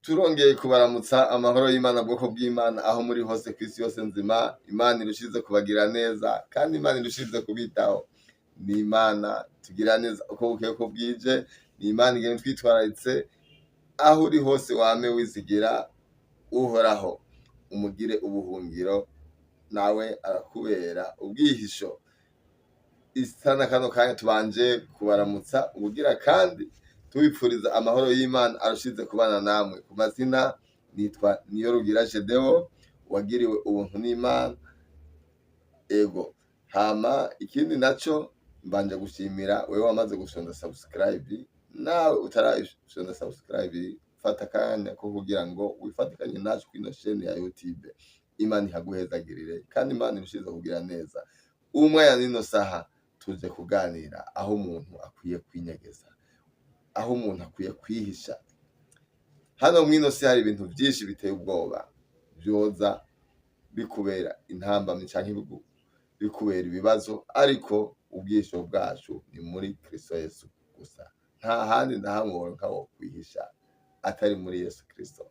Turongeye kubaramutsa amahoro y'Imana bwoko bw'Imana aho muri hose kw'isi yose nzima. Imana irushize kubagira neza kandi Imana irushize kubitaho. Ni Imana tugira neza uko bukeye uko bwije, ni Imana igenda itwitwararitse. Aho uri hose wame wizigira Uhoraho, umugire ubuhungiro, nawe arakubera ubwihisho. Isana kano kanya tubanje kubaramutsa ubugira kandi tubipfuriza amahoro y'Imana arushize kubana namwe. Ku mazina nitwa Niyorugira Gedeon, wagiriwe ubuntu n'Imana. Ego hama ikindi naco mbanje gushimira wewe wamaze gushonda subscribe, nawe utarashonda subscribe fata akanya ko kugira ngo wifatikanye nacu kwino chaîne ya YouTube. Imana ihaguhezagirire kandi Imana irushize kugira neza. Umwanya nino saha tuje kuganira aho umuntu akwiye kwinyegeza, aho umuntu akwiye kwihisha. Hano mwino si hari ibintu byinshi biteye ubwoba byoza bikubera intambamyi canke bikubera ibibazo, ariko ubwisho bwacu ni muri Kristo Yesu gusa. Nta handi na hamwe woronka wo kwihisha atari muri Yesu Kristo.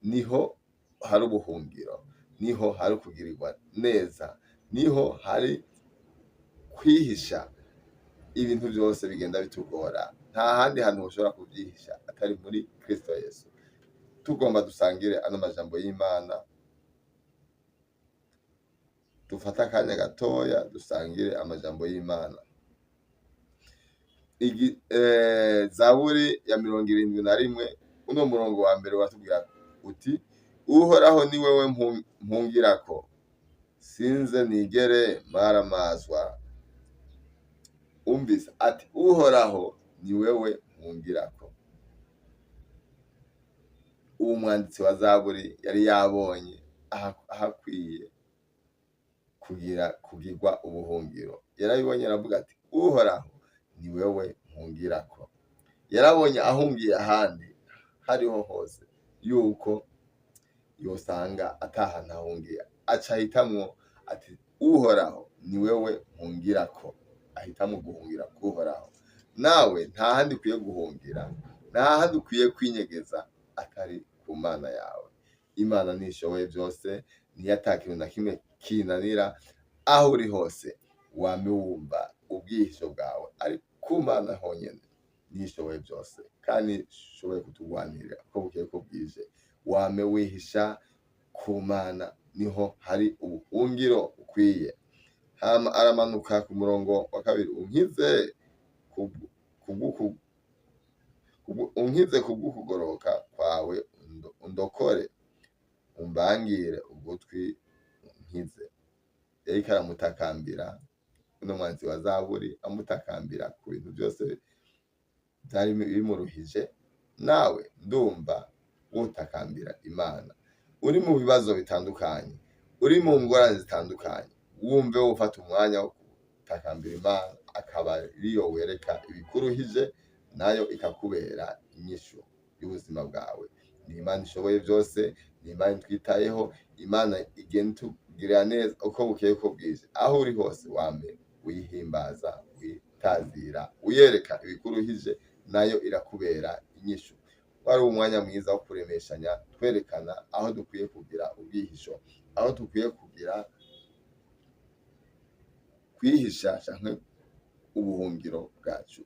Niho hari ubuhungiro, niho hari kugirirwa neza, niho hari kwihisha ibintu byose bigenda bitugora. Nta handi hantu ushobora kubyihisha atari muri Kristo Yesu. Tugomba dusangire ano majambo y'Imana, dufata akanya gatoya dusangire amajambo y'Imana. Zaburi ya 71 uno murongo wa mbere watubwira uti Uhoraho ni wewe mpungirako, sinze nigere maramazwa. Umvise ati Uhoraho ni wewe mpungirako. Uwo mwanditsi wa Zaburi yari yabonye ahakwiye kugirwa ubuhungiro. Yarabibonye aravuga ati Uhoraho ni wewe mpungirako. Yarabonye ahungiye ahandi hariho hose yuko yosanga atahana ahungiye, aca hitamwo ati Uhoraho ni wewe mpungirako. Ahitamo guhungira kuhoraho. Nawe nta handi ukwiye guhungira, nta handi ukwiye kwinyegeza atari ku Mana yawe. Imana nishoboye byose, niyo atakintu na kimwe kinanira. Aho uri hose wame wumva ubwihisho bwawe ari ku Mana honyene. Nishoboye byose kandi shoboye kutugwanirira uko bukeye ko bwije. Wame wihisha ku Mana, niho hari ubuhungiro ukwiye. Hama aramanuka ku murongo wa kabiri. Unkize kubw'ukugoroka kwawe, undokore, umbangire ugutwi unkize. Yariko aramutakambira, uno mwanzi wa Zaburi amutakambira ku bintu byose byari bimuruhije. Nawe ndumva wotakambira Imana. Uri mu bibazo bitandukanye, uri mu ngorane zitandukanye, wumve wofata umwanya wo gutakambira Imana, akaba ariyo wereka ibikuruhije, nayo ikakubera inyishu y'ubuzima bwawe. Ni Imana ishoboye byose, ni Imana twitayeho. Imana igenda itugirira neza uko bukeye uko bwije. Aho uri hose wame wihimbaza, witazira, uyereka ibikuruhije, nayo irakubera inyishu. Wari umwanya mwiza wo kuremeshanya, twerekana aho dukwiye kugira ubwihisho, aho dukwiye kugira kwihisha canke ubuhungiro bwacu.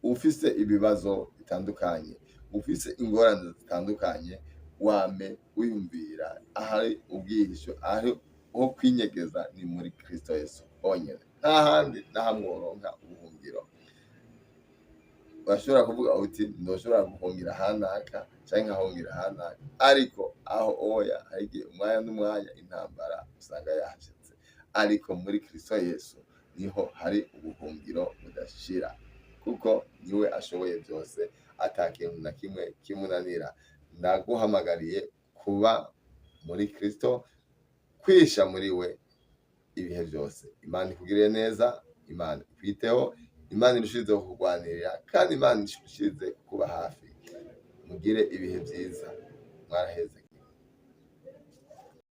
Ufise ibibazo bitandukanye, ufise ingorane zitandukanye, wame wiyumvira ahari ubwihisho, aho kwinyegeza ni muri Kristo Yesu honyene. Nta handi na hamwe woronka ubuhungiro. Urashobora kuvuga uti ndoshobora guhungira hanaka canke nkahungira hanaka, ariko aho oya harigihe umwanya n'umwanya intambara usanga yahashitse. Ariko muri Kristo Yesu niho hari ubuhungiro budashira, kuko niwe ashoboye byose, atakintu na kimwe kimunanira. Ndaguhamagariye kuba muri Kristo, kwisha muri we ibihe byose. Imana ikugirire neza, Imana ikwiteho, Imana irushize kukugwanirira kandi Imana irushize kuba hafi. Mugire ibihe byiza, mwaraheze.